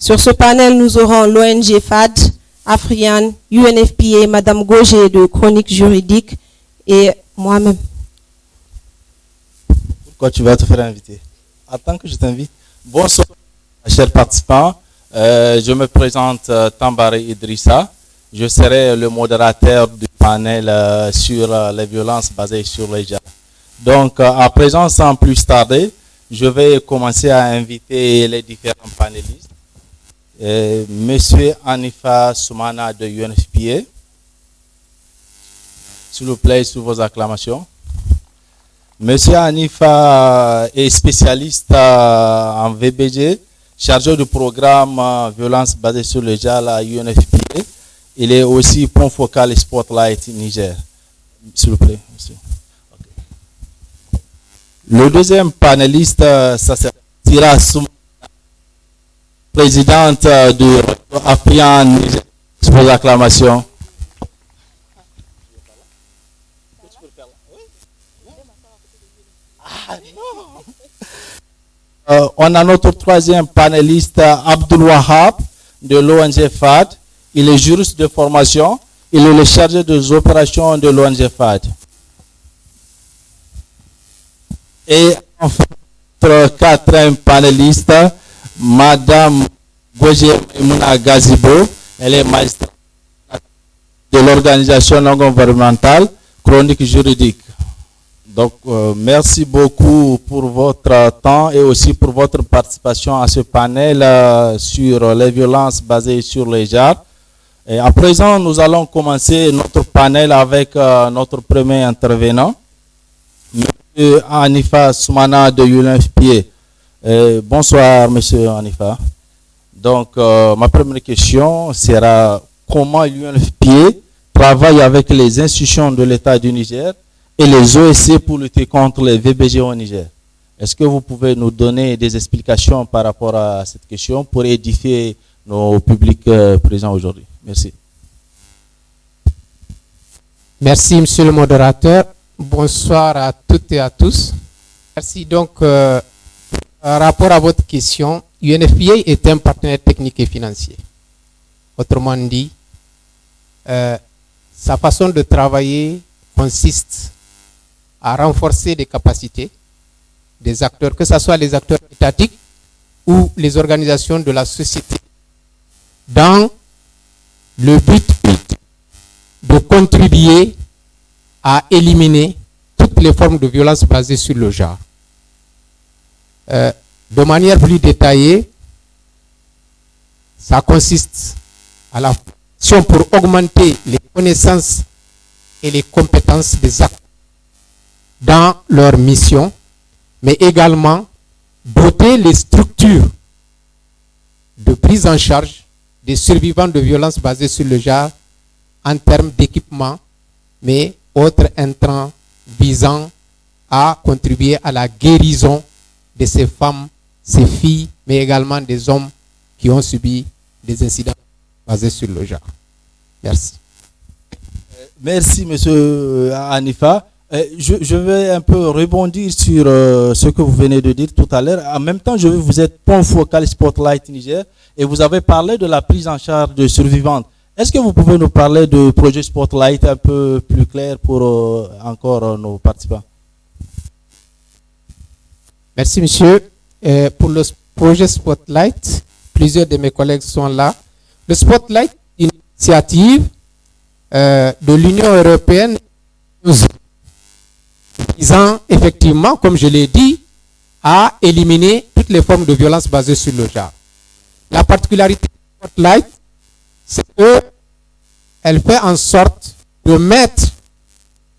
Sur ce panel, nous aurons l'ONG FAD, Afrian, UNFPA, Madame Gauger de Chronique Juridique et moi-même. Pourquoi tu vas te faire inviter? Attends que je t'invite. Bonsoir, chers participants. Je me présente Tambari Idrissa. Je serai le modérateur du panel sur les violences basées sur les genres. Donc, à présent, sans plus tarder, je vais commencer à inviter les différents panélistes. Monsieur Hanifa Soumana de UNFPA. S'il vous plaît, sous vos acclamations. Monsieur Hanifa est spécialiste en VBG, chargé du programme Violence basée sur le genre à UNFPA. Il est aussi point focal Spotlight Niger. S'il vous plaît, monsieur. Okay. Le deuxième panéliste, ça sera Tira Soumana, présidente du Afrian Niger. Sous vos acclamations. On a notre troisième panéliste, Abdul Wahab, de l'ONG FAD. Il est juriste de formation. Il est le chargé des opérations de l'ONG FAD. Et enfin, notre quatrième panéliste, Madame Gauger Mouna Gazibo. Elle est magistrate de l'organisation non gouvernementale Chronique Juridique. Donc, merci beaucoup pour votre temps et aussi pour votre participation à ce panel sur les violences basées sur les genres. Et à présent, nous allons commencer notre panel avec notre premier intervenant, M. Hanifa Soumana de UNFPA. Bonsoir, M. Hanifa. Donc, ma première question sera comment l'UNFPA travaille avec les institutions de l'État du Niger et les OSC pour lutter contre les VBG au Niger. Est-ce que vous pouvez nous donner des explications par rapport à cette question pour édifier nos publics présents aujourd'hui? Merci. Merci, monsieur le modérateur. Bonsoir à toutes et à tous. Merci. Donc, par rapport à votre question, UNFPA est un partenaire technique et financier. Autrement dit, sa façon de travailler consiste à renforcer les capacités des acteurs, que ce soit les acteurs étatiques ou les organisations de la société, dans le but de contribuer à éliminer toutes les formes de violence basées sur le genre. De manière plus détaillée, ça consiste à la formation pour augmenter les connaissances et les compétences des acteurs dans leur mission, mais également doter les structures de prise en charge des survivants de violences basées sur le genre en termes d'équipement, mais autres intrants visant à contribuer à la guérison de ces femmes, ces filles, mais également des hommes qui ont subi des incidents basés sur le genre. Merci. Merci, monsieur Hanifa. Je vais un peu rebondir sur ce que vous venez de dire tout à l'heure. En même temps, vous êtes point focal Spotlight Niger et vous avez parlé de la prise en charge de survivantes. Est-ce que vous pouvez nous parler du projet Spotlight un peu plus clair pour encore nos participants? Merci, monsieur. Pour le projet Spotlight, plusieurs de mes collègues sont là. Le Spotlight est une initiative de l'Union européenne visant effectivement, comme je l'ai dit, à éliminer toutes les formes de violence basées sur le genre. La particularité de Spotlight, c'est qu'elle fait en sorte de mettre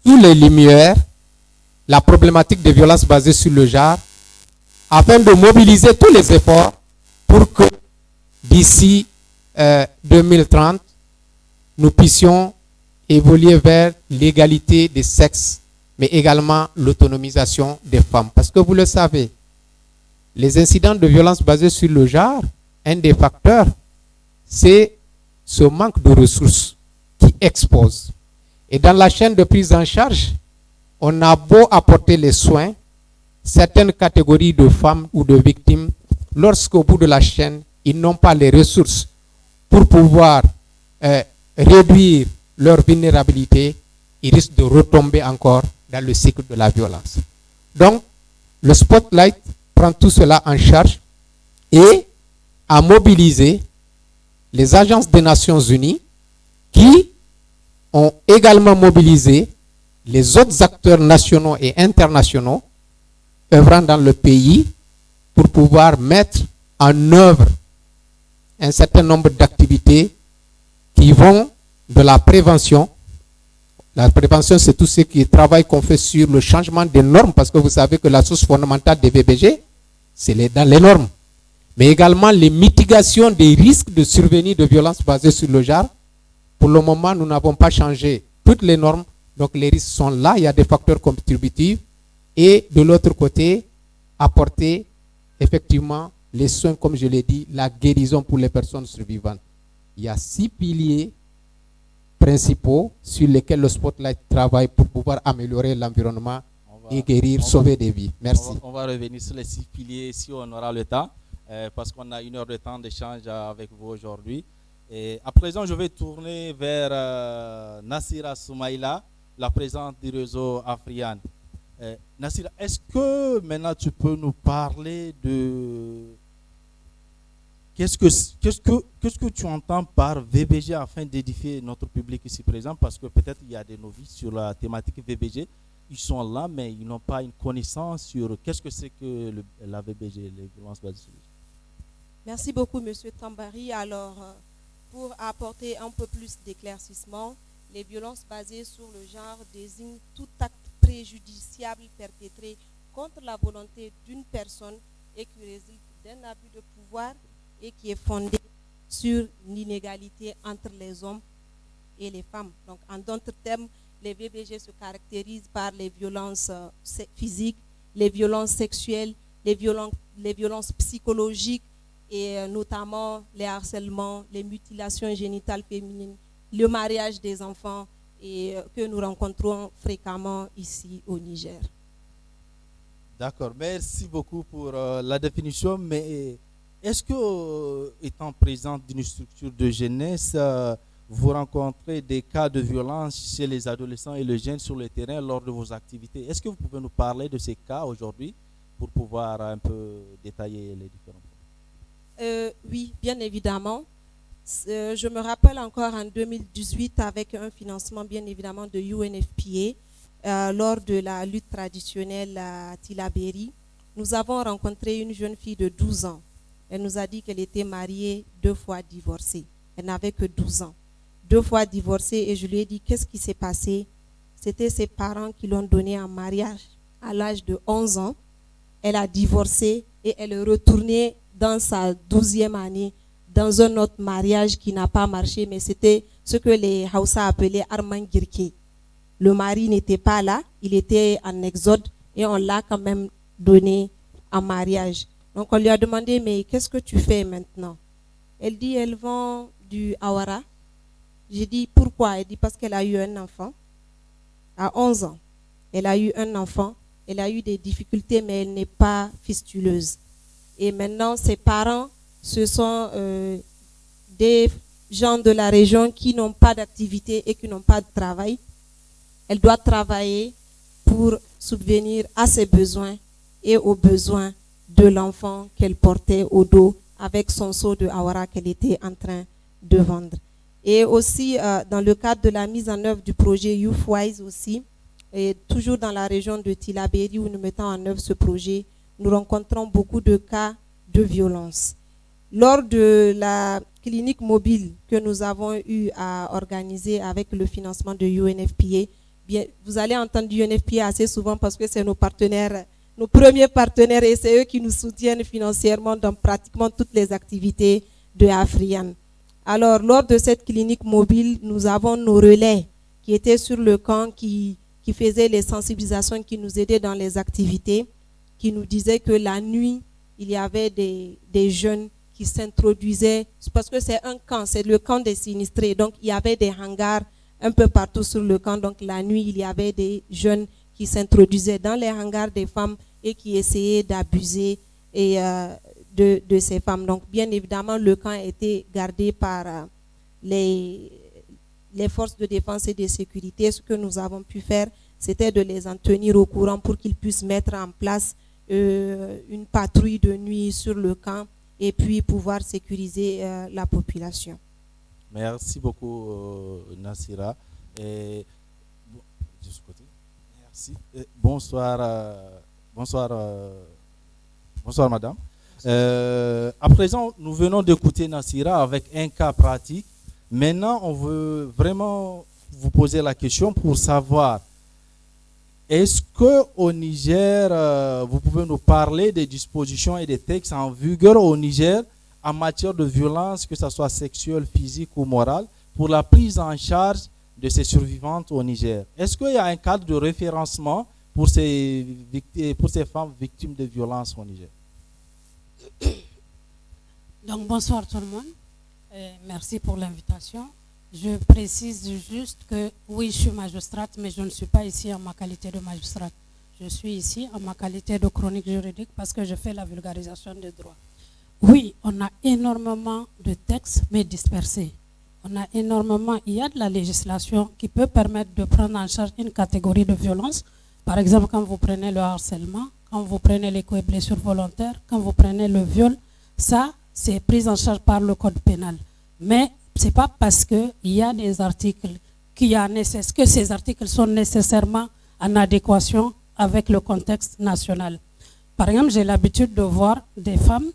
sous les lumières la problématique des violences basées sur le genre afin de mobiliser tous les efforts pour que d'ici 2030, nous puissions évoluer vers l'égalité des sexes, mais également l'autonomisation des femmes. Parce que vous le savez, les incidents de violence basés sur le genre, un des facteurs, c'est ce manque de ressources qui expose. Et dans la chaîne de prise en charge, on a beau apporter les soins, certaines catégories de femmes ou de victimes, lorsqu'au bout de la chaîne, ils n'ont pas les ressources pour pouvoir réduire leur vulnérabilité, ils risquent de retomber encore dans le cycle de la violence. Donc, le Spotlight prend tout cela en charge et a mobilisé les agences des Nations Unies qui ont également mobilisé les autres acteurs nationaux et internationaux œuvrant dans le pays pour pouvoir mettre en œuvre un certain nombre d'activités qui vont de la prévention. La prévention, c'est tout ce qui est travail qu'on fait sur le changement des normes, parce que vous savez que la source fondamentale des VBG, c'est dans les normes. Mais également les mitigations des risques de survenue de violences basées sur le genre. Pour le moment, nous n'avons pas changé toutes les normes, donc les risques sont là, il y a des facteurs contributifs. Et de l'autre côté, apporter effectivement les soins, comme je l'ai dit, la guérison pour les personnes survivantes. Il y a 6 piliers principaux sur lesquels le Spotlight travaille pour pouvoir améliorer l'environnement et guérir, sauver des vies. Merci. On va revenir sur les 6 piliers si on aura le temps, parce qu'on a 1 heure de temps d'échange avec vous aujourd'hui. Et à présent, je vais tourner vers Nassira Soumaïla, la présidente du réseau Afriane. Nassira, est-ce que maintenant tu peux nous parler de qu'est-ce que tu entends par VBG afin d'édifier notre public ici présent, parce que peut-être il y a des novices sur la thématique VBG, ils sont là mais ils n'ont pas une connaissance sur qu'est-ce que c'est que la VBG, les violences basées sur le genre. Merci beaucoup, Monsieur Tambari. Alors, pour apporter un peu plus d'éclaircissement, les violences basées sur le genre désignent tout acte préjudiciable perpétré contre la volonté d'une personne et qui résulte d'un abus de pouvoir et qui est fondé sur l'inégalité entre les hommes et les femmes. Donc, en d'autres termes, les VBG se caractérisent par les violences physiques, les violences sexuelles, les violences psychologiques et notamment les harcèlements, les mutilations génitales féminines, le mariage des enfants et que nous rencontrons fréquemment ici au Niger. D'accord, merci beaucoup pour la définition, mais est-ce que, étant présente d'une structure de jeunesse, vous rencontrez des cas de violence chez les adolescents et les jeunes sur le terrain lors de vos activités? Est-ce que vous pouvez nous parler de ces cas aujourd'hui pour pouvoir un peu détailler les différents points? Oui, bien évidemment. Je me rappelle encore en 2018 avec un financement bien évidemment de UNFPA lors de la lutte traditionnelle à Tillabéri. Nous avons rencontré une jeune fille de 12 ans. Elle nous a dit qu'elle était mariée, 2 fois divorcée. Elle n'avait que 12 ans. 2 fois divorcée et je lui ai dit qu'est-ce qui s'est passé. C'était ses parents qui l'ont donnée en mariage à l'âge de 11 ans. Elle a divorcé et elle est retournée dans sa 12e année dans un autre mariage qui n'a pas marché, mais c'était ce que les Hausa appelaient Arman Girke. Le mari n'était pas là, il était en exode et on l'a quand même donné en mariage. Donc on lui a demandé, mais qu'est-ce que tu fais maintenant? Elle dit, elle vend du awara. J'ai dit, pourquoi? Elle dit, parce qu'elle a eu un enfant à 11 ans. Elle a eu un enfant, elle a eu des difficultés, mais elle n'est pas fistuleuse. Et maintenant, ses parents, ce sont des gens de la région qui n'ont pas d'activité et qui n'ont pas de travail. Elle doit travailler pour subvenir à ses besoins et aux besoins de l'enfant qu'elle portait au dos avec son seau de awara qu'elle était en train de vendre. Et aussi, dans le cadre de la mise en œuvre du projet YouthWise aussi, et toujours dans la région de Tillabéri où nous mettons en œuvre ce projet, nous rencontrons beaucoup de cas de violence. Lors de la clinique mobile que nous avons eu à organiser avec le financement de UNFPA, bien, vous allez entendre UNFPA assez souvent parce que c'est nos partenaires, nos premiers partenaires et c'est eux qui nous soutiennent financièrement dans pratiquement toutes les activités de Afriane. Alors, lors de cette clinique mobile, nous avons nos relais qui étaient sur le camp, qui faisaient les sensibilisations, qui nous aidaient dans les activités, qui nous disaient que la nuit, il y avait des jeunes qui s'introduisaient, parce que c'est un camp, c'est le camp des sinistrés, donc il y avait des hangars un peu partout sur le camp, donc la nuit, il y avait des jeunes qui s'introduisaient dans les hangars des femmes et qui essayaient d'abuser et de ces femmes. Donc, bien évidemment, le camp a été gardé par les forces de défense et de sécurité. Ce que nous avons pu faire, c'était de les en tenir au courant pour qu'ils puissent mettre en place une patrouille de nuit sur le camp et puis pouvoir sécuriser la population. Merci beaucoup, Nassira. Et, merci. Bonsoir, bonsoir, madame. À présent, nous venons d'écouter Nassira avec un cas pratique. Maintenant, on veut vraiment vous poser la question pour savoir, est-ce qu'au Niger, vous pouvez nous parler des dispositions et des textes en vigueur au Niger en matière de violence, que ce soit sexuelle, physique ou morale, pour la prise en charge de ces survivantes au Niger? Est-ce qu'il y a un cadre de référencement pour ces femmes victimes de violences au Niger? Donc bonsoir tout le monde. Merci pour l'invitation. Je précise juste que oui, je suis magistrate, mais je ne suis pas ici en ma qualité de magistrate. Je suis ici en ma qualité de chronique juridique parce que je fais la vulgarisation des droits. Oui, on a énormément de textes, mais dispersés. Il y a de la législation qui peut permettre de prendre en charge une catégorie de violence. Par exemple, quand vous prenez le harcèlement, quand vous prenez les coups et blessures volontaires, quand vous prenez le viol, ça, c'est pris en charge par le code pénal. Mais ce n'est pas parce qu'il y a des articles que ces articles sont nécessairement en adéquation avec le contexte national. Par exemple, j'ai l'habitude de voir des femmes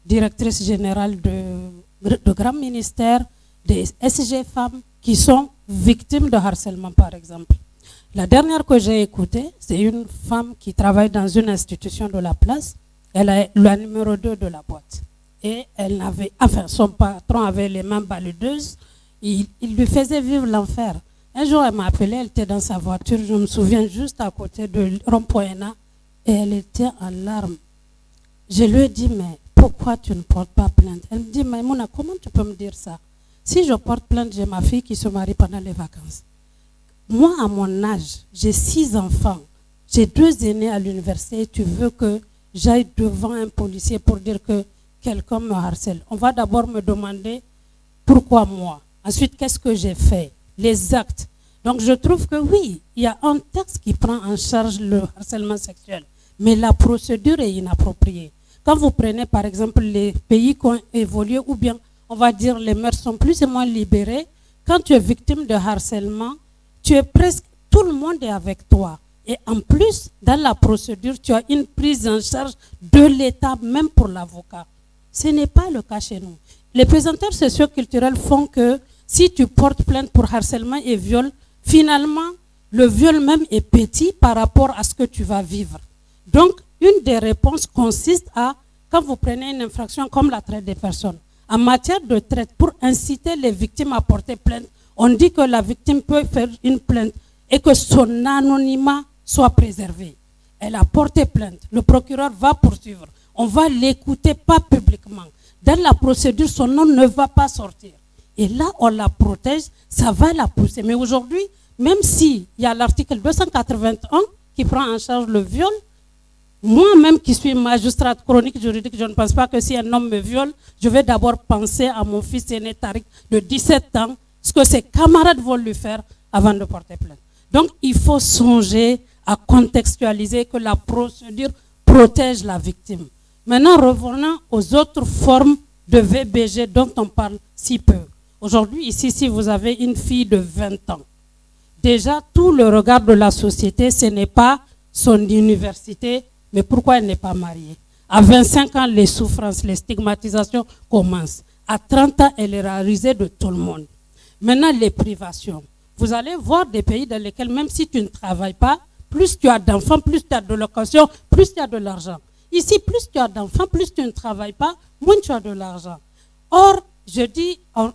directrices générales de grands ministères, des SG femmes qui sont victimes de harcèlement, par exemple. La dernière que j'ai écoutée, c'est une femme qui travaille dans une institution de la place. Elle est la numéro 2 de la boîte. Et son patron avait les mains baladeuses. Il lui faisait vivre l'enfer. Un jour, elle m'a appelé, elle était dans sa voiture, je me souviens, juste à côté de Rond-Point, et elle était en larmes. Je lui ai dit, mais pourquoi tu ne portes pas plainte? Elle me dit, Maïmouna, comment tu peux me dire ça? Si je porte plainte, j'ai ma fille qui se marie pendant les vacances. Moi, à mon âge, j'ai 6 enfants. J'ai 2 aînés à l'université. Tu veux que j'aille devant un policier pour dire que quelqu'un me harcèle? On va d'abord me demander pourquoi moi. Ensuite, qu'est-ce que j'ai fait? Les actes. Donc, je trouve que oui, il y a un texte qui prend en charge le harcèlement sexuel. Mais la procédure est inappropriée. Quand vous prenez, par exemple, les pays qui ont évolué, ou bien, on va dire, les mœurs sont plus ou moins libérées, quand tu es victime de harcèlement, tout le monde est avec toi. Et en plus, dans la procédure, tu as une prise en charge de l'État, même pour l'avocat. Ce n'est pas le cas chez nous. Les présenteurs socioculturels font que si tu portes plainte pour harcèlement et viol, finalement, le viol même est petit par rapport à ce que tu vas vivre. Donc, une des réponses consiste à, quand vous prenez une infraction comme la traite des personnes, en matière de traite, pour inciter les victimes à porter plainte, on dit que la victime peut faire une plainte et que son anonymat soit préservé. Elle a porté plainte, le procureur va poursuivre, on va l'écouter pas publiquement. Dans la procédure, son nom ne va pas sortir. Et là, on la protège, ça va la pousser. Mais aujourd'hui, même s'il y a l'article 281 qui prend en charge le viol, moi-même qui suis magistrate chronique juridique, je ne pense pas que si un homme me viole, je vais d'abord penser à mon fils aîné Tariq de 17 ans, ce que ses camarades vont lui faire avant de porter plainte. Donc, il faut songer à contextualiser que la procédure protège la victime. Maintenant, revenons aux autres formes de VBG dont on parle si peu. Aujourd'hui, ici, si vous avez une fille de 20 ans, déjà, tout le regard de la société, ce n'est pas son université, mais pourquoi elle n'est pas mariée. À 25 ans, les souffrances, les stigmatisations commencent. À 30 ans, elle est rarisée de tout le monde. Maintenant, les privations. Vous allez voir des pays dans lesquels, même si tu ne travailles pas, plus tu as d'enfants, plus tu as de location, plus tu as de l'argent. Ici, plus tu as d'enfants, plus tu ne travailles pas, moins tu as de l'argent. Or,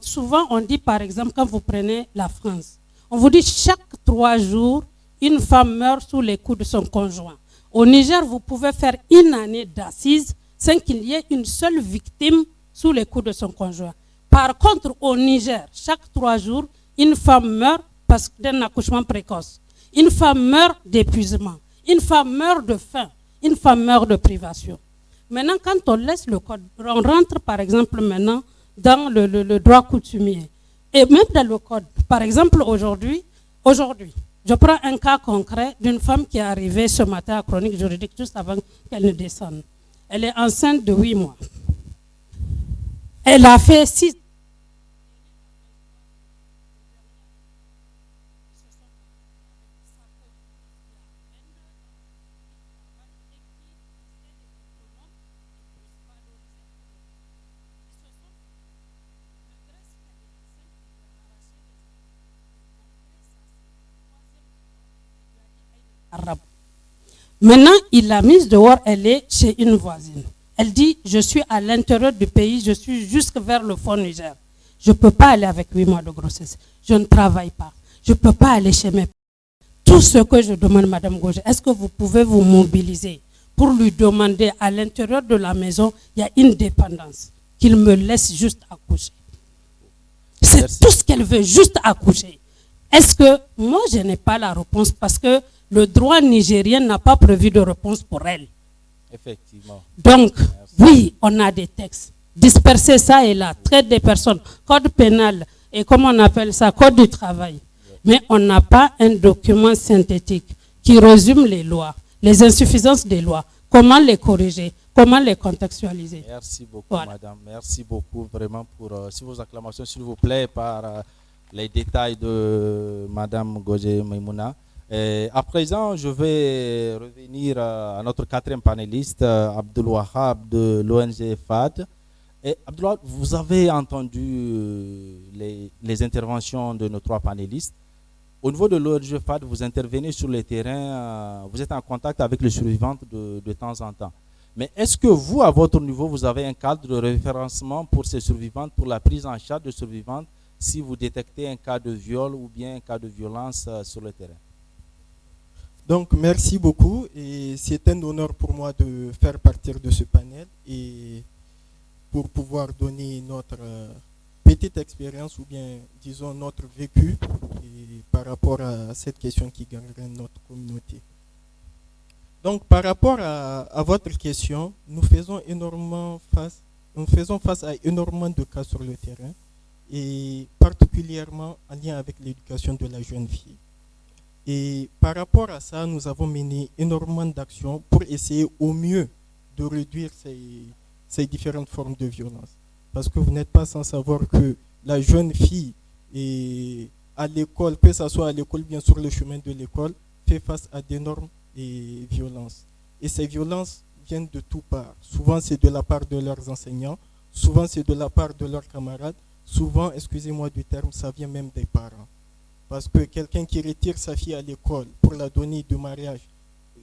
souvent on dit par exemple, quand vous prenez la France, on vous dit chaque 3 jours, une femme meurt sous les coups de son conjoint. Au Niger, vous pouvez faire une année d'assises sans qu'il y ait une seule victime sous les coups de son conjoint. Par contre, au Niger, chaque 3 jours, une femme meurt d'un accouchement précoce. Une femme meurt d'épuisement. Une femme meurt de faim. Une femme meurt de privation. Maintenant, quand on laisse le code, on rentre par exemple maintenant dans le droit coutumier. Et même dans le code, par exemple aujourd'hui, je prends un cas concret d'une femme qui est arrivée ce matin à Chronique Juridique juste avant qu'elle ne descende. Elle est enceinte de 8 mois. Elle a fait 6. Maintenant, il l'a mise dehors, elle est chez une voisine. Elle dit, je suis à l'intérieur du pays, je suis jusque vers le fond Niger. Je ne peux pas aller avec 8 mois de grossesse. Je ne travaille pas. Je ne peux pas aller chez mes parents. Tout ce que je demande, Madame Gauche, est-ce que vous pouvez vous mobiliser pour lui demander à l'intérieur de la maison, il y a une dépendance, qu'il me laisse juste accoucher. C'est tout ce qu'elle veut, juste accoucher. Est-ce que moi, je n'ai pas la réponse parce que le droit nigérien n'a pas prévu de réponse pour elle. Effectivement. Donc, oui, on a des textes. Disperser ça et là, traite des personnes, code pénal et comment on appelle ça, code du travail. Mais on n'a pas un document synthétique qui résume les lois, les insuffisances des lois, comment les corriger, comment les contextualiser. Merci beaucoup, voilà. Madame. Merci beaucoup vraiment pour vos acclamations, s'il vous plaît, par les détails de Madame Gojé Maïmouna. À présent, je vais revenir à notre quatrième panéliste, Abdul Wahab de l'ONG FAD. Et Abdul Wahab, vous avez entendu les interventions de nos trois panélistes. Au niveau de l'ONG FAD, vous intervenez sur le terrain, vous êtes en contact avec les survivantes de temps en temps. Mais est-ce que vous, à votre niveau, vous avez un cadre de référencement pour ces survivantes, pour la prise en charge de survivantes, si vous détectez un cas de viol ou bien un cas de violence sur le terrain? Donc, merci beaucoup et c'est un honneur pour moi de faire partie de ce panel et pour pouvoir donner notre petite expérience ou bien, disons, notre vécu et par rapport à cette question qui gangrène notre communauté. Donc, par rapport à votre question, nous faisons face à énormément de cas sur le terrain et particulièrement en lien avec l'éducation de la jeune fille. Et par rapport à ça, nous avons mené énormément d'actions pour essayer au mieux de réduire ces différentes formes de violence. Parce que vous n'êtes pas sans savoir que la jeune fille est à l'école, que ce soit à l'école ou bien sur le chemin de l'école, fait face à d'énormes violences. Et ces violences viennent de toutes parts. Souvent, c'est de la part de leurs enseignants, souvent, c'est de la part de leurs camarades, souvent, excusez-moi du terme, ça vient même des parents. Parce que quelqu'un qui retire sa fille à l'école pour la donner de mariage,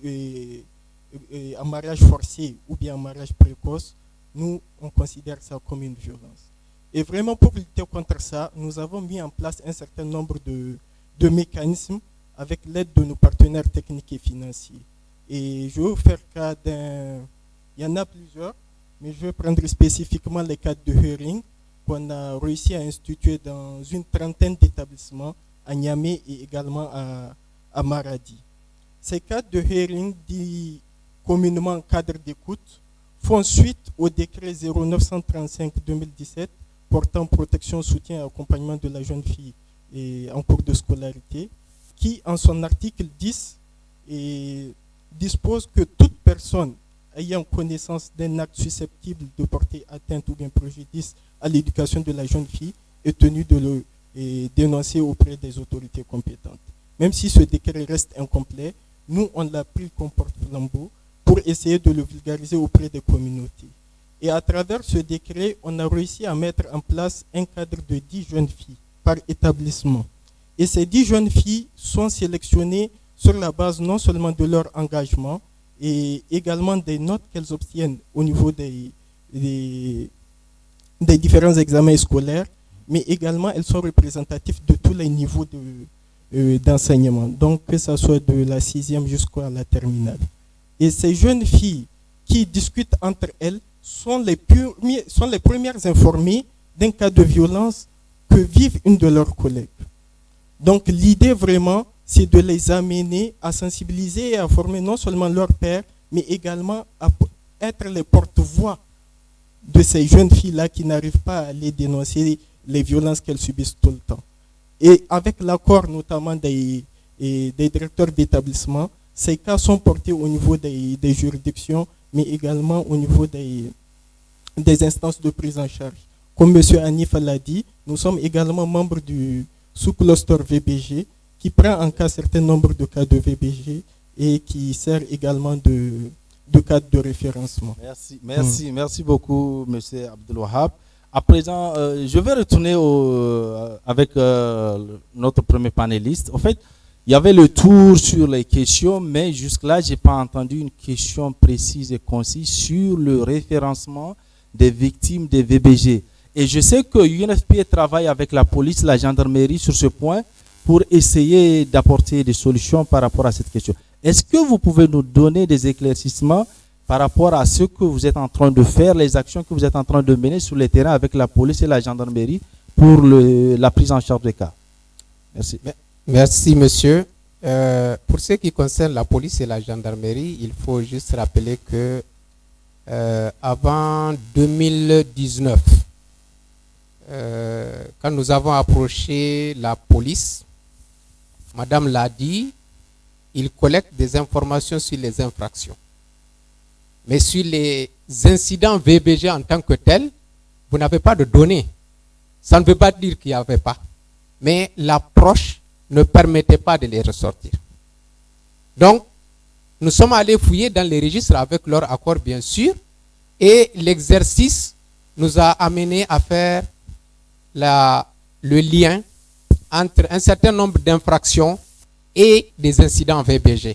un mariage forcé ou bien un mariage précoce, nous, on considère ça comme une violence. Et vraiment, pour lutter contre ça, nous avons mis en place un certain nombre de mécanismes avec l'aide de nos partenaires techniques et financiers. Et je vais vous faire cas d'un... Il y en a plusieurs, mais je vais prendre spécifiquement les cas de hearing qu'on a réussi à instituer dans une trentaine d'établissements à Niamey et également à Maradi. Ces cadres de hearing, dits communément cadres d'écoute, font suite au décret 0935-2017 portant protection, soutien et accompagnement de la jeune fille en cours de scolarité, qui, en son article 10, dispose que toute personne ayant connaissance d'un acte susceptible de porter atteinte ou bien préjudice à l'éducation de la jeune fille est tenue de le dénoncer auprès des autorités compétentes. Même si ce décret reste incomplet, nous, on l'a pris comme porte-flambeau pour essayer de le vulgariser auprès des communautés. Et à travers ce décret, on a réussi à mettre en place un cadre de 10 jeunes filles par établissement. Et ces 10 jeunes filles sont sélectionnées sur la base non seulement de leur engagement, et également des notes qu'elles obtiennent au niveau des différents examens scolaires, mais également elles sont représentatives de tous les niveaux d'enseignement, donc que ce soit de la 6e jusqu'à la terminale. Et ces jeunes filles qui discutent entre elles sont les premières informées d'un cas de violence que vivent une de leurs collègues. Donc l'idée vraiment, c'est de les amener à sensibiliser et à former non seulement leurs pairs, mais également à être les porte-voix de ces jeunes filles-là qui n'arrivent pas à aller dénoncer les violences qu'elles subissent tout le temps. Et avec l'accord notamment des directeurs d'établissement, ces cas sont portés au niveau des juridictions, mais également au niveau des instances de prise en charge. Comme M. Hanif l'a dit, nous sommes également membres du sous-cluster VBG qui prend en cas un certain nombre de cas de VBG et qui sert également de cadre de référencement. Merci beaucoup, M. Abdelwahab. À présent, je vais retourner avec notre premier panéliste. En fait, il y avait le tour sur les questions, mais jusque-là, je n'ai pas entendu une question précise et concise sur le référencement des victimes des VBG. Et je sais que UNFPA travaille avec la police, la gendarmerie sur ce point pour essayer d'apporter des solutions par rapport à cette question. Est-ce que vous pouvez nous donner des éclaircissements par rapport à ce que vous êtes en train de faire, les actions que vous êtes en train de mener sur le terrain avec la police et la gendarmerie pour la prise en charge des cas? Merci. Merci, monsieur. Pour ce qui concerne la police et la gendarmerie, il faut juste rappeler que avant 2019, quand nous avons approché la police, Madame l'a dit, ils collectent des informations sur les infractions. Mais sur les incidents VBG en tant que tels, vous n'avez pas de données. Ça ne veut pas dire qu'il n'y avait pas. Mais l'approche ne permettait pas de les ressortir. Donc, nous sommes allés fouiller dans les registres avec leur accord, bien sûr, et l'exercice nous a amené à faire le lien entre un certain nombre d'infractions et des incidents VBG.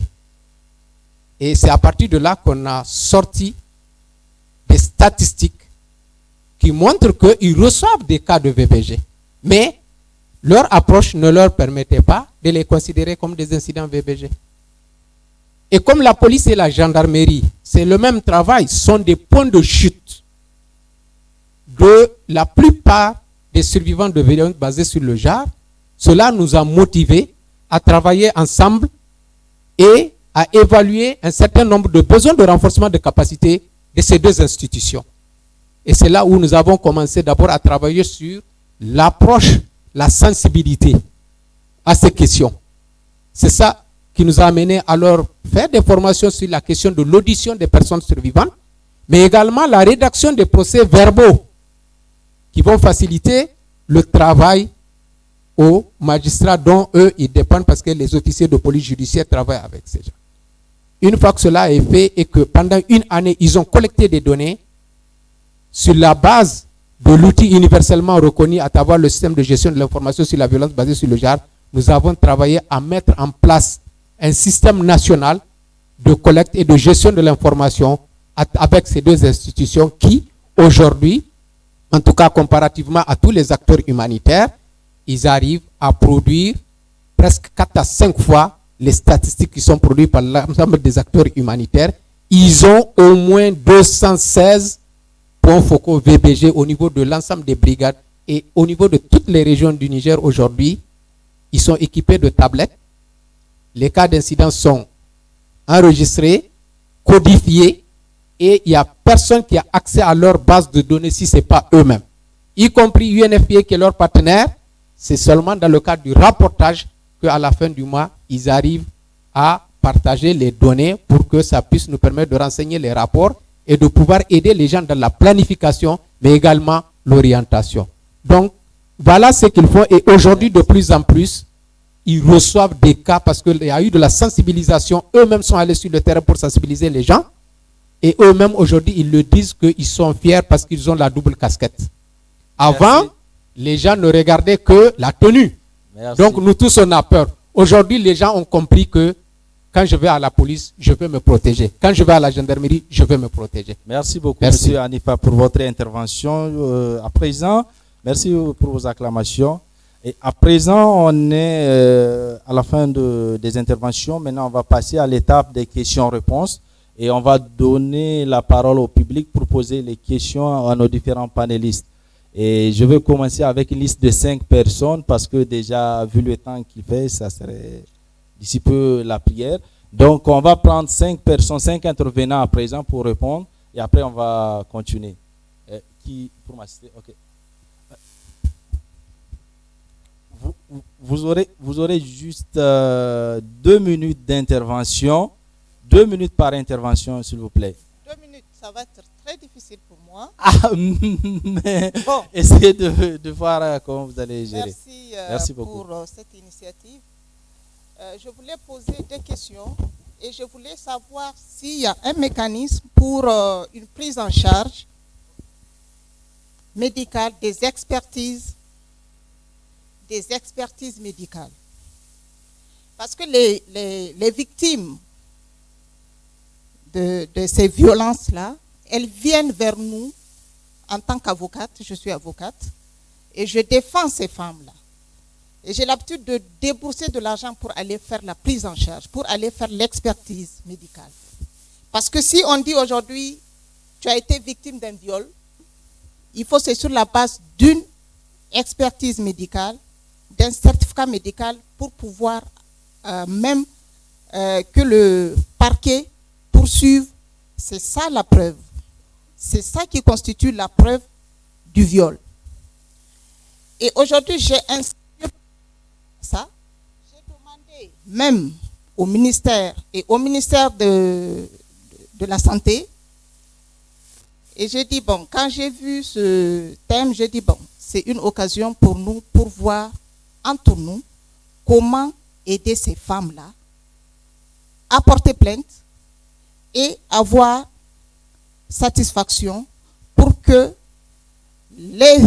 Et c'est à partir de là qu'on a sorti des statistiques qui montrent qu'ils reçoivent des cas de VBG. Mais leur approche ne leur permettait pas de les considérer comme des incidents VBG. Et comme la police et la gendarmerie, c'est le même travail, sont des points de chute de la plupart des survivants de violences basées sur le genre, cela nous a motivés à travailler ensemble et à évaluer un certain nombre de besoins de renforcement de capacité de ces deux institutions. Et c'est là où nous avons commencé d'abord à travailler sur l'approche, la sensibilité à ces questions. C'est ça qui nous a amené à leur faire des formations sur la question de l'audition des personnes survivantes, mais également la rédaction des procès-verbaux qui vont faciliter le travail aux magistrats dont eux, ils dépendent parce que les officiers de police judiciaire travaillent avec ces gens. Une fois que cela est fait et que pendant une année, ils ont collecté des données sur la base de l'outil universellement reconnu à travers le système de gestion de l'information sur la violence basée sur le genre, nous avons travaillé à mettre en place un système national de collecte et de gestion de l'information avec ces deux institutions qui, aujourd'hui, en tout cas comparativement à tous les acteurs humanitaires, ils arrivent à produire presque 4 à 5 fois les statistiques qui sont produites par l'ensemble des acteurs humanitaires. Ils ont au moins 216 points focaux VBG au niveau de l'ensemble des brigades et au niveau de toutes les régions du Niger aujourd'hui. Ils sont équipés de tablettes. Les cas d'incidents sont enregistrés, codifiés et il n'y a personne qui a accès à leur base de données si ce n'est pas eux-mêmes. Y compris UNFPA qui est leur partenaire, c'est seulement dans le cadre du rapportage qu'à la fin du mois, ils arrivent à partager les données pour que ça puisse nous permettre de renseigner les rapports et de pouvoir aider les gens dans la planification, mais également l'orientation. Donc, voilà ce qu'ils font et aujourd'hui, de plus en plus, ils reçoivent des cas parce qu'il y a eu de la sensibilisation. Eux-mêmes sont allés sur le terrain pour sensibiliser les gens et eux-mêmes, aujourd'hui, ils le disent qu'ils sont fiers parce qu'ils ont la double casquette. Avant, les gens ne regardaient que la tenue. Merci. Donc, nous tous, on a peur. Aujourd'hui, les gens ont compris que quand je vais à la police, je veux me protéger. Quand je vais à la gendarmerie, je veux me protéger. Merci beaucoup, M. Hanifa, pour votre intervention. À présent, merci pour vos acclamations. Et à présent, on est à la fin des interventions. Maintenant, on va passer à l'étape des questions-réponses. Et on va donner la parole au public pour poser les questions à nos différents panélistes. Et je vais commencer avec une liste de 5 personnes parce que déjà, vu le temps qu'il fait, ça serait d'ici peu la prière. Donc, on va prendre 5 personnes, 5 intervenants à présent pour répondre. et après on va continuer. Qui pour m'assister? Ok. Vous aurez juste 2 minutes d'intervention. 2 minutes par intervention, s'il vous plaît. 2 minutes, ça va être très difficile pour moi. Ah, mais bon. Essayez de voir comment vous allez gérer. Merci beaucoup pour cette initiative. Je voulais poser 2 questions et je voulais savoir s'il y a un mécanisme pour une prise en charge médicale des expertises médicales. Parce que les victimes de ces violences-là, elles viennent vers nous en tant qu'avocate. Je suis avocate et je défends ces femmes-là. Et j'ai l'habitude de débourser de l'argent pour aller faire la prise en charge, pour aller faire l'expertise médicale. Parce que si on dit aujourd'hui, tu as été victime d'un viol, il faut c'est sur la base d'une expertise médicale, d'un certificat médical pour pouvoir même que le parquet poursuive. C'est ça la preuve. C'est ça qui constitue la preuve du viol. Et aujourd'hui, j'ai inscrit ça. J'ai demandé même au ministère et au ministère de la Santé. Et j'ai dit, bon, quand j'ai vu ce thème, j'ai dit, bon, c'est une occasion pour nous, pour voir entre nous comment aider ces femmes-là à porter plainte et avoir satisfaction pour que les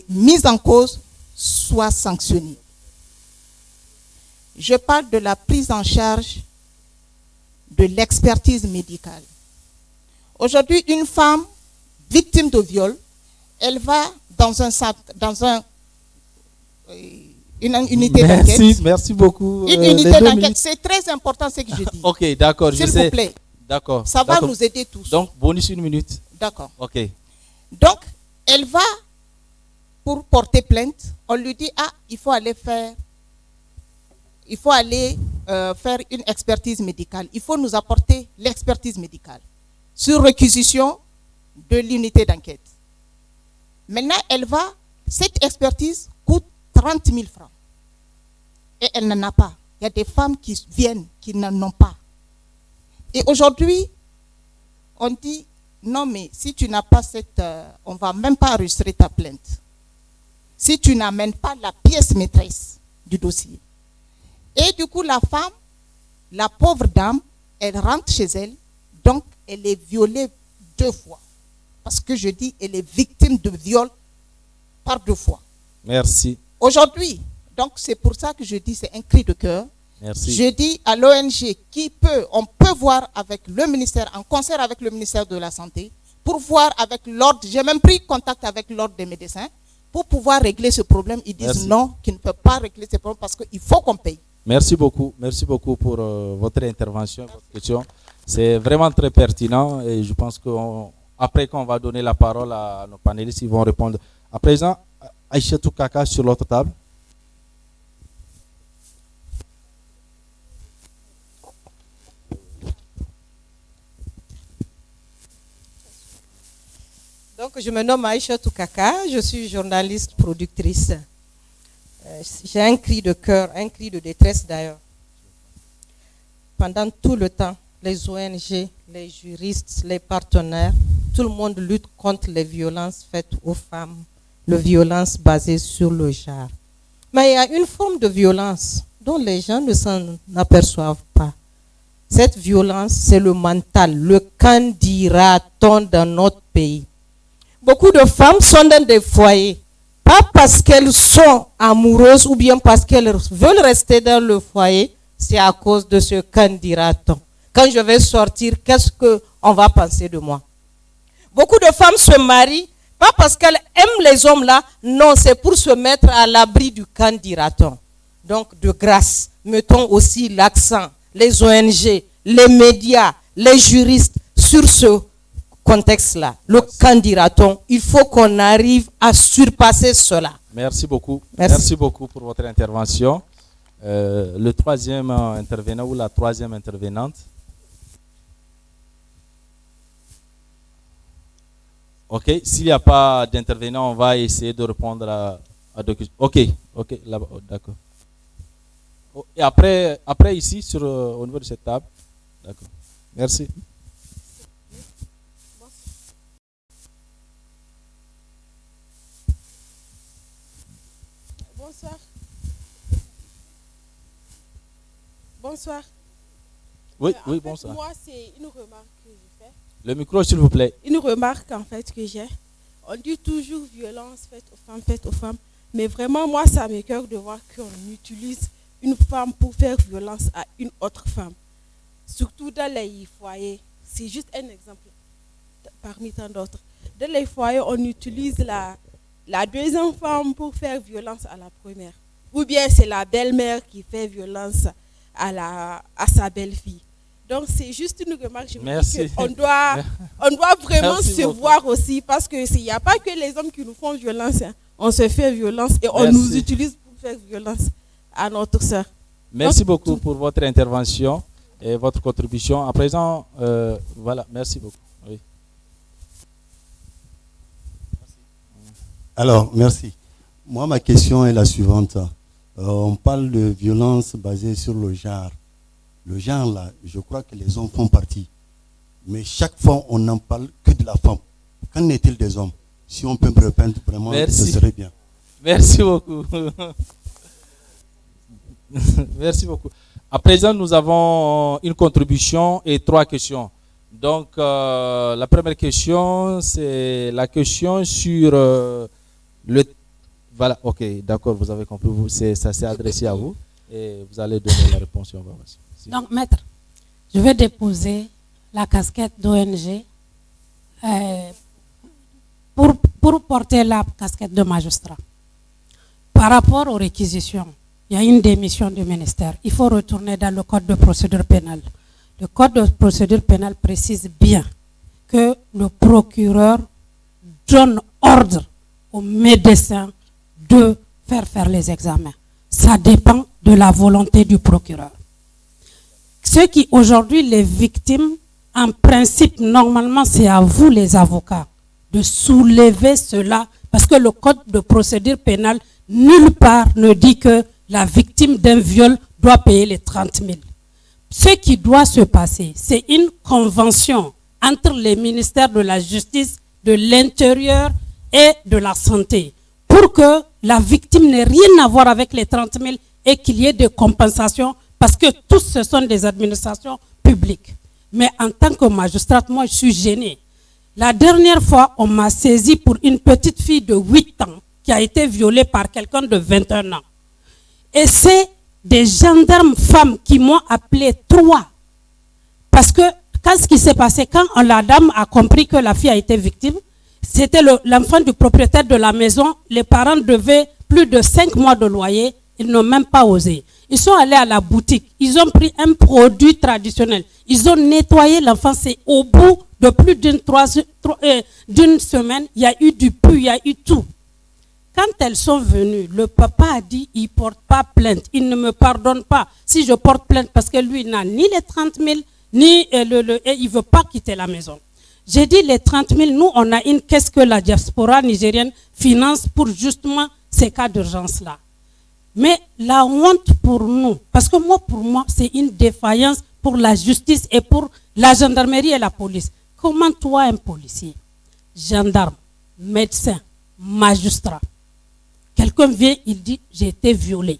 mises en cause soient sanctionnées. Je parle de la prise en charge de l'expertise médicale. Aujourd'hui, une femme victime de viol, elle va dans un centre, une unité d'enquête. Merci beaucoup. Une unité d'enquête, c'est très important ce que je dis. Ok, d'accord. S'il vous plaît. D'accord. Ça va nous aider tous. Donc, bonus 1 minute. D'accord. Ok. Donc, elle va pour porter plainte. On lui dit, ah, il faut aller faire une expertise médicale. Il faut nous apporter l'expertise médicale sur réquisition de l'unité d'enquête. Maintenant, cette expertise coûte 30 000 francs. Et elle n'en a pas. Il y a des femmes qui viennent, qui n'en ont pas. Et aujourd'hui, on dit, non mais si tu n'as pas on ne va même pas enregistrer ta plainte. Si tu n'amènes pas la pièce maîtresse du dossier. Et du coup, la femme, la pauvre dame, elle rentre chez elle, donc elle est violée 2 fois. Parce que je dis, elle est victime de viol par 2 fois. Merci. Aujourd'hui, donc c'est pour ça que je dis, c'est un cri de cœur. Merci. Je dis à l'ONG on peut voir avec le ministère, en concert avec le ministère de la Santé, pour voir avec l'ordre, j'ai même pris contact avec l'ordre des médecins, pour pouvoir régler ce problème. Ils disent non, qu'ils ne peuvent pas régler ce problème parce qu'il faut qu'on paye. Merci beaucoup pour votre intervention, votre question. C'est vraiment très pertinent et je pense qu'après qu'on va donner la parole à nos panélistes, ils vont répondre. À présent, Aïchatou Kaka sur l'autre table. Donc, je me nomme Aïchatou Kaka, je suis journaliste productrice. J'ai un cri de cœur, un cri de détresse d'ailleurs. Pendant tout le temps, les ONG, les juristes, les partenaires, tout le monde lutte contre les violences faites aux femmes, les violences basées sur le genre. Mais il y a une forme de violence dont les gens ne s'en aperçoivent pas. Cette violence, c'est le mental, le qu'en dira-t-on dans notre pays. Beaucoup de femmes sont dans des foyers, pas parce qu'elles sont amoureuses ou bien parce qu'elles veulent rester dans le foyer, c'est à cause de ce qu'en dira-t-on. Quand je vais sortir, qu'est-ce qu'on va penser de moi? Beaucoup de femmes se marient, pas parce qu'elles aiment les hommes là, non, c'est pour se mettre à l'abri du qu'en dira-t-on. Donc, de grâce, mettons aussi l'accent, les ONG, les médias, les juristes, sur ce contexte-là. Le qu'en dira-t-on, il faut qu'on arrive à surpasser cela. Merci beaucoup. Merci beaucoup pour votre intervention. Le troisième intervenant ou la troisième intervenante. Ok, s'il n'y a pas d'intervenant, on va essayer de répondre à deux questions. Ok, là-bas, d'accord. Et après ici, au niveau de cette table. D'accord. Merci. Bonsoir. Bonsoir. Oui, En bonsoir. fait, moi, c'est une remarque que je fais. Le micro, s'il vous plaît. Une remarque, en fait, que j'ai. On dit toujours violence faite aux femmes. Mais vraiment, moi, ça m'écoeure de voir qu'on utilise une femme pour faire violence à une autre femme. Surtout dans les foyers. C'est juste un exemple parmi tant d'autres. Dans les foyers, on utilise la deuxième femme pour faire violence à la première. Ou bien c'est la belle-mère qui fait violence à sa belle-fille. Donc c'est juste une remarque. Je me dis qu'on doit vraiment Merci se beaucoup. voir aussi, parce que s'il n'y a pas que les hommes qui nous font violence, hein. On se fait violence et on nous utilise pour faire violence à notre sœur. Merci beaucoup pour votre intervention et votre contribution. À présent, voilà, merci beaucoup. Oui. Alors, merci. Moi, ma question est la suivante. On parle de violence basée sur le genre. Le genre, là, je crois que les hommes font partie. Mais chaque fois, on n'en parle que de la femme. Qu'en est-il des hommes? Si on peut me répondre vraiment, ce serait bien. Merci beaucoup. Merci beaucoup. À présent, nous avons une contribution et 3 questions. Donc, la première question, c'est la question sur le... Voilà, ok, d'accord, vous avez compris. Ça s'est adressé à vous et vous allez donner la réponse. Donc, maître, je vais déposer la casquette d'ONG pour porter la casquette de magistrat. Par rapport aux réquisitions, il y a une démission du ministère. Il faut retourner dans le code de procédure pénale. Le code de procédure pénale précise bien que le procureur donne ordre aux médecins de faire les examens. Ça dépend de la volonté du procureur. Ceux qui aujourd'hui, les victimes, en principe, normalement, c'est à vous les avocats de soulever cela, parce que le code de procédure pénale, nulle part ne dit que la victime d'un viol doit payer les 30 000. Ce qui doit se passer, c'est une convention entre les ministères de la Justice, de l'Intérieur et de la Santé, pour que la victime n'ait rien à voir avec les 30 000 et qu'il y ait des compensations, parce que tous ce sont des administrations publiques. Mais en tant que magistrate, moi je suis gênée. La dernière fois, on m'a saisi pour une petite fille de 8 ans qui a été violée par quelqu'un de 21 ans. Et c'est des gendarmes femmes qui m'ont appelé 3. Parce que, qu'est-ce qui s'est passé quand la dame a compris que la fille a été victime? C'était l'enfant du propriétaire de la maison. Les parents devaient plus de 5 mois de loyer. Ils n'ont même pas osé. Ils sont allés à la boutique. Ils ont pris un produit traditionnel. Ils ont nettoyé l'enfant. C'est au bout de plus d'une semaine, il y a eu du pu, il y a eu tout. Quand elles sont venues, le papa a dit, il ne porte pas plainte. Il ne me pardonne pas si je porte plainte, parce que lui n'a ni les 30 000, ni et il ne veut pas quitter la maison. J'ai dit les 30 000, nous, on a une caisse que la diaspora nigérienne finance pour justement ces cas d'urgence-là. Mais la honte pour nous, parce que pour moi, c'est une défaillance pour la justice et pour la gendarmerie et la police. Comment toi, un policier, gendarme, médecin, magistrat, quelqu'un vient, il dit, j'ai été violé.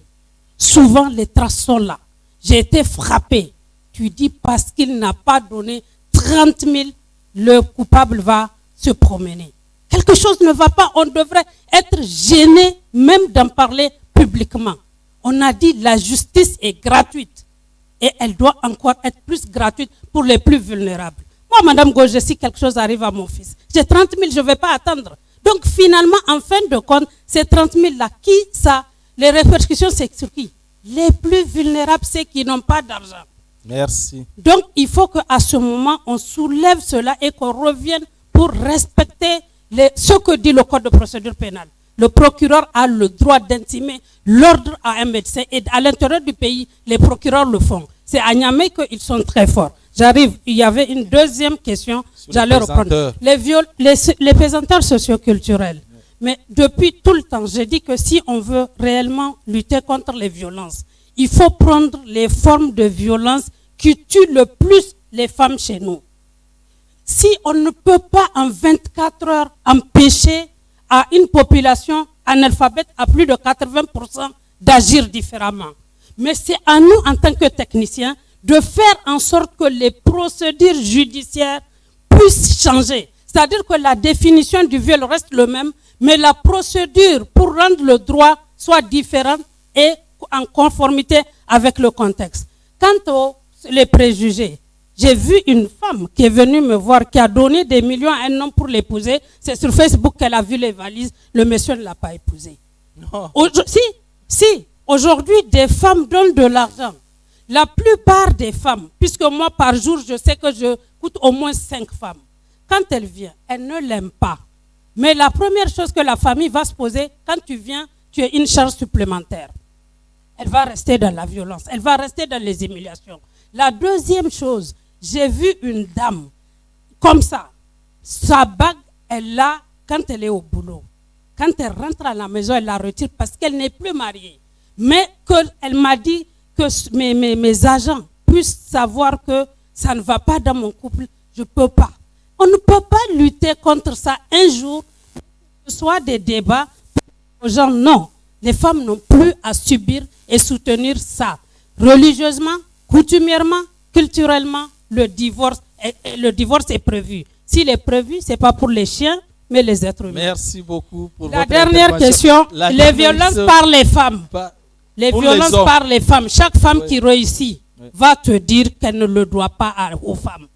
Souvent, les traces sont là. J'ai été frappé. Tu dis, parce qu'il n'a pas donné 30 000, le coupable va se promener. Quelque chose ne va pas. On devrait être gêné même d'en parler publiquement. On a dit la justice est gratuite et elle doit encore être plus gratuite pour les plus vulnérables. Moi, Madame Gauger, si quelque chose arrive à mon fils, j'ai 30 000, je ne vais pas attendre. Donc finalement, en fin de compte, ces 30 000-là, les répercussions, c'est sur qui? Les plus vulnérables, c'est qui n'ont pas d'argent. Merci. Donc il faut qu'à ce moment, on soulève cela et qu'on revienne pour respecter ce que dit le code de procédure pénale. le procureur a le droit d'intimer l'ordre à un médecin et à l'intérieur du pays, les procureurs le font. C'est à Niamey qu'ils sont très forts. J'arrive, il y avait une deuxième question, j'allais reprendre. Les pesanteurs socioculturels. Mais depuis tout le temps, j'ai dit que si on veut réellement lutter contre les violences, il faut prendre les formes de violence qui tuent le plus les femmes chez nous. Si on ne peut pas en 24 heures empêcher à une population analphabète à plus de 80% d'agir différemment, mais c'est à nous en tant que techniciens de faire en sorte que les procédures judiciaires puissent changer. C'est-à-dire que la définition du viol reste le même, mais la procédure pour rendre le droit soit différente et en conformité avec le contexte. Quant aux préjugés, j'ai vu une femme qui est venue me voir, qui a donné des millions à un homme pour l'épouser. C'est sur Facebook qu'elle a vu les valises. Le monsieur ne l'a pas épousée. Si. Aujourd'hui, des femmes donnent de l'argent. La plupart des femmes, puisque moi par jour, je sais que je coûte au moins 5 femmes. Quand elle vient, elle ne l'aime pas. Mais la première chose que la famille va se poser, quand tu viens, tu es une charge supplémentaire. Elle va rester dans la violence. Elle va rester dans les humiliations. La deuxième chose, j'ai vu une dame comme ça. Sa bague, elle l'a quand elle est au boulot. Quand elle rentre à la maison, elle la retire parce qu'elle n'est plus mariée. Mais elle m'a dit que mes agents puissent savoir que ça ne va pas dans mon couple. Je ne peux pas. On ne peut pas lutter contre ça un jour, que ce soit des débats. Aux gens, non. Les femmes n'ont plus à subir et soutenir ça. Religieusement, coutumièrement, culturellement, le divorce est prévu. S'il est prévu, ce n'est pas pour les chiens, mais les êtres humains. Merci beaucoup pour la votre dernière question, les violences par les femmes. Les violences par les femmes. Chaque femme qui réussit va te dire qu'elle ne le doit pas aux femmes.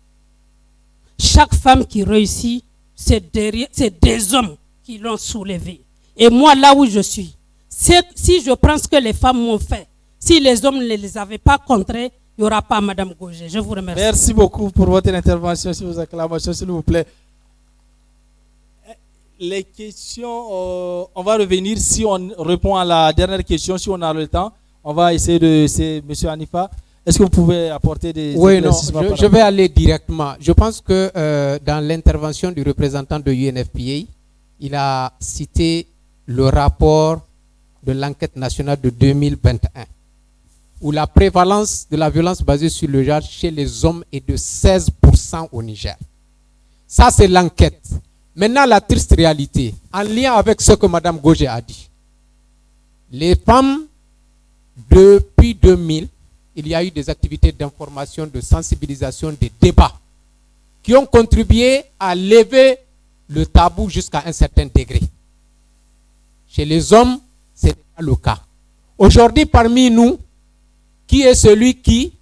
Chaque femme qui réussit, c'est des hommes qui l'ont soulevé. Et moi, là où je suis, si je prends ce que les femmes m'ont fait, si les hommes ne les avaient pas contrés, il n'y aura pas Madame Gauger. Je vous remercie. Merci beaucoup pour votre intervention, sur vos acclamations, s'il vous plaît. Les questions, on va revenir si on répond à la dernière question, si on a le temps. On va essayer de... C'est M. Hanifa. Est-ce que vous pouvez apporter des... Oui, non, je vais aller directement. Je pense que dans l'intervention du représentant de UNFPA, il a cité le rapport de l'enquête nationale de 2021, où la prévalence de la violence basée sur le genre chez les hommes est de 16% au Niger. Ça, c'est l'enquête. Maintenant, la triste réalité, en lien avec ce que Mme Gauger a dit. Les femmes, depuis 2000, il y a eu des activités d'information, de sensibilisation, des débats qui ont contribué à lever le tabou jusqu'à un certain degré. Chez les hommes, ce n'est pas le cas. Aujourd'hui, parmi nous, qui est celui qui,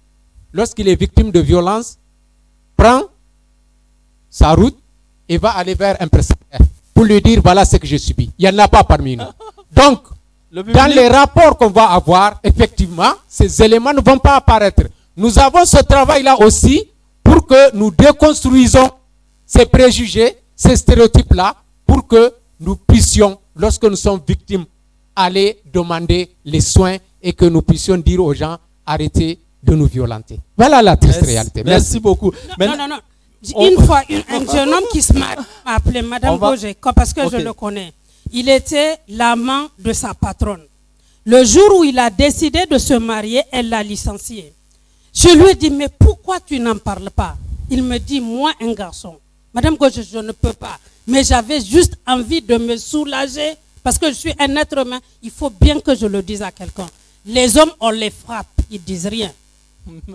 lorsqu'il est victime de violence, prend sa route et va aller vers un prestataire pour lui dire voilà ce que j'ai subi? Il n'y en a pas parmi nous. Donc, dans les rapports qu'on va avoir, effectivement, ces éléments ne vont pas apparaître. Nous avons ce travail-là aussi pour que nous déconstruisons ces préjugés, ces stéréotypes-là, pour que nous puissions, lorsque nous sommes victimes, aller demander les soins et que nous puissions dire aux gens arrêtez de nous violenter. Voilà la triste réalité. Merci beaucoup. Non. Une fois, un jeune homme qui m'a appelé Madame Gauger, parce que je le connais. Il était l'amant de sa patronne. Le jour où il a décidé de se marier, elle l'a licencié. Je lui ai dit, mais pourquoi tu n'en parles pas? Il me dit, moi, un garçon. Madame Gauger, je ne peux pas. Mais j'avais juste envie de me soulager parce que je suis un être humain. Il faut bien que je le dise à quelqu'un. Les hommes, on les frappe, ils ne disent rien.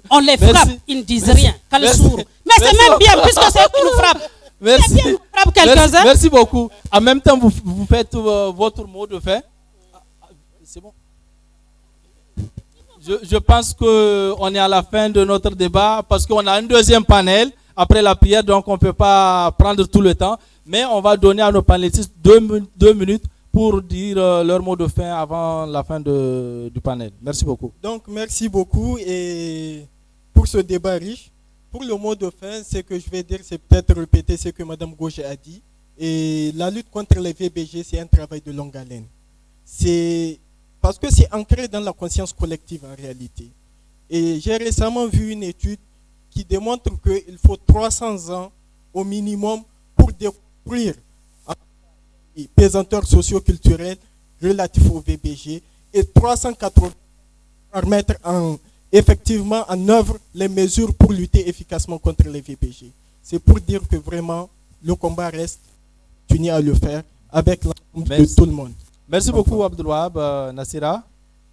On les frappe, ils ne disent rien. Mais c'est même bien, puisque c'est eux qui nous frappent. Merci beaucoup. En même temps, vous faites votre mot de fin. C'est bon. Je pense qu'on est à la fin de notre débat parce qu'on a un deuxième panel après la prière, donc on ne peut pas prendre tout le temps. Mais on va donner à nos panélistes 2 minutes pour dire leur mot de fin avant la fin du panel. Merci beaucoup. Donc, merci beaucoup et pour ce débat riche. Pour le mot de fin, ce que je vais dire, c'est peut-être répéter ce que Mme Gauger a dit. Et la lutte contre les VBG, c'est un travail de longue haleine. C'est parce que c'est ancré dans la conscience collective en réalité. Et j'ai récemment vu une étude qui démontre qu'il faut 300 ans au minimum pour découvrir les pesanteurs socio-culturels relatifs au VBG et 380 pour mettre effectivement en œuvre les mesures pour lutter efficacement contre les VBG. C'est pour dire que vraiment le combat reste, continuer à le faire avec l'ensemble de tout le monde. Merci beaucoup Abdelwahab. Nassira.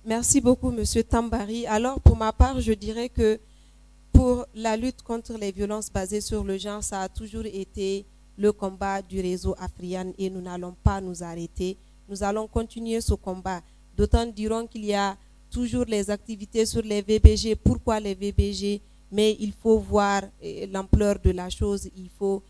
Merci beaucoup, Monsieur Tambari. Alors, pour ma part, je dirais que pour la lutte contre les violences basées sur le genre, ça a toujours été le combat du réseau Afriane et nous n'allons pas nous arrêter. Nous allons continuer ce combat. D'autant diront qu'il y a toujours les activités sur les VBG. Pourquoi les VBG? Mais il faut voir l'ampleur de la chose. Il faut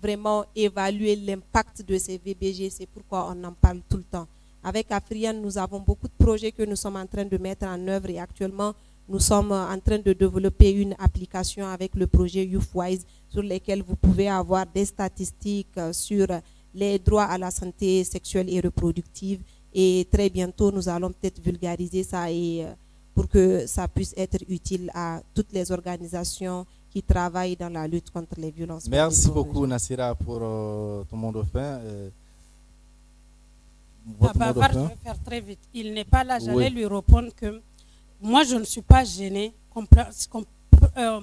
vraiment évaluer l'impact de ces VBG. C'est pourquoi on en parle tout le temps. Avec Afriane, nous avons beaucoup de projets que nous sommes en train de mettre en œuvre et actuellement, nous sommes en train de développer une application avec le projet YouthWise sur lesquels vous pouvez avoir des statistiques sur les droits à la santé sexuelle et reproductive. Et très bientôt, nous allons peut-être vulgariser ça et pour que ça puisse être utile à toutes les organisations qui travaillent dans la lutte contre les violences. Merci beaucoup Nassira pour ton mot de fin. Je vais faire très vite. Il n'est pas là, j'allais lui répondre que moi je ne suis pas gênée qu'on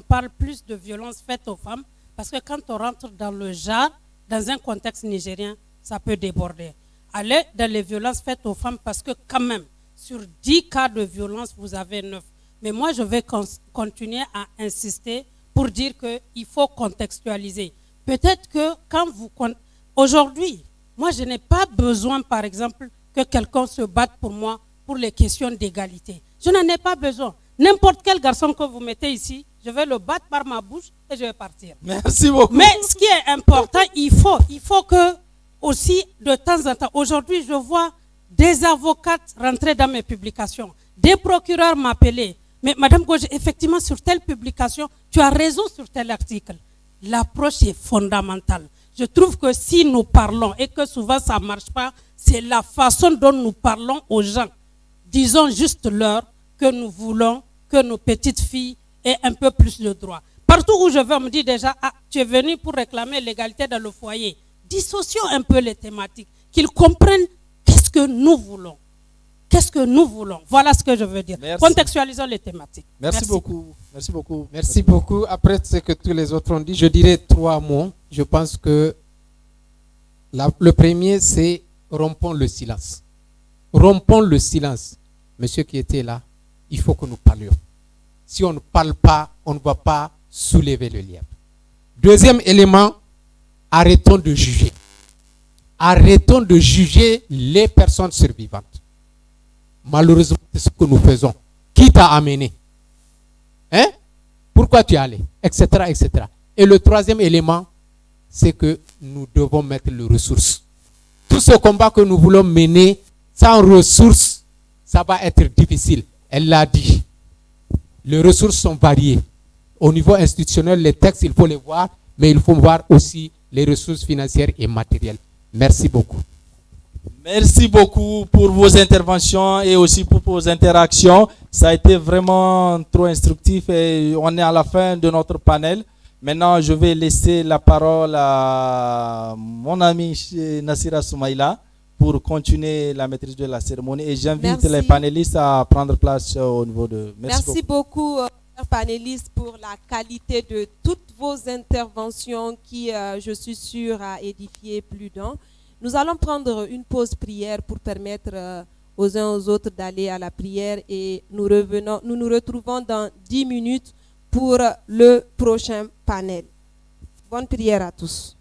parle plus de violences faites aux femmes parce que quand on rentre dans le genre, dans un contexte nigérien, ça peut déborder. Allez dans les violences faites aux femmes parce que quand même, sur 10 cas de violence, vous avez 9. Mais moi, je vais continuer à insister pour dire qu'il faut contextualiser. Peut-être que quand vous... Aujourd'hui, moi, je n'ai pas besoin, par exemple, que quelqu'un se batte pour moi pour les questions d'égalité. Je n'en ai pas besoin. N'importe quel garçon que vous mettez ici, je vais le battre par ma bouche et je vais partir. Merci beaucoup. Mais ce qui est important, il faut que aussi, de temps en temps, aujourd'hui, je vois des avocates rentrer dans mes publications, des procureurs m'appeler. Mais Madame Gauge, effectivement, sur telle publication, tu as raison sur tel article. L'approche est fondamentale. Je trouve que si nous parlons et que souvent ça ne marche pas, c'est la façon dont nous parlons aux gens. Disons juste leur que nous voulons que nos petites filles aient un peu plus de droits. Partout où je vais, on me dit déjà, ah, tu es venu pour réclamer l'égalité dans le foyer. Dissocions un peu les thématiques, qu'ils comprennent qu'est-ce que nous voulons. Qu'est-ce que nous voulons? Voilà ce que je veux dire. Merci. Contextualisons les thématiques. Merci beaucoup. Merci beaucoup. Merci beaucoup. Après ce que tous les autres ont dit, je dirais 3 mots. Je pense que le premier, c'est rompons le silence. Rompons le silence. Monsieur qui était là, il faut que nous parlions. Si on ne parle pas, on ne va pas soulever le lièvre. Deuxième élément, arrêtons de juger. Arrêtons de juger les personnes survivantes. Malheureusement, c'est ce que nous faisons. Qui t'a amené? Hein? Pourquoi tu es allé? Etc., etc. Et le troisième élément, c'est que nous devons mettre les ressources. Tout ce combat que nous voulons mener sans ressources, ça va être difficile. Elle l'a dit. Les ressources sont variées. Au niveau institutionnel, les textes, il faut les voir, mais il faut voir aussi les ressources financières et matérielles. Merci beaucoup. Merci beaucoup pour vos interventions et aussi pour vos interactions. Ça a été vraiment trop instructif et on est à la fin de notre panel. Maintenant, je vais laisser la parole à mon ami Nassira Soumaïla pour continuer la maîtrise de la cérémonie. Et j'invite les panélistes à prendre place au niveau de... Merci beaucoup, chers panélistes, pour la qualité de toutes vos interventions qui, je suis sûre, a édifié plus d'un. Nous allons prendre une pause prière pour permettre aux uns aux autres d'aller à la prière et nous nous retrouvons dans 10 minutes pour le prochain panel. Bonne prière à tous.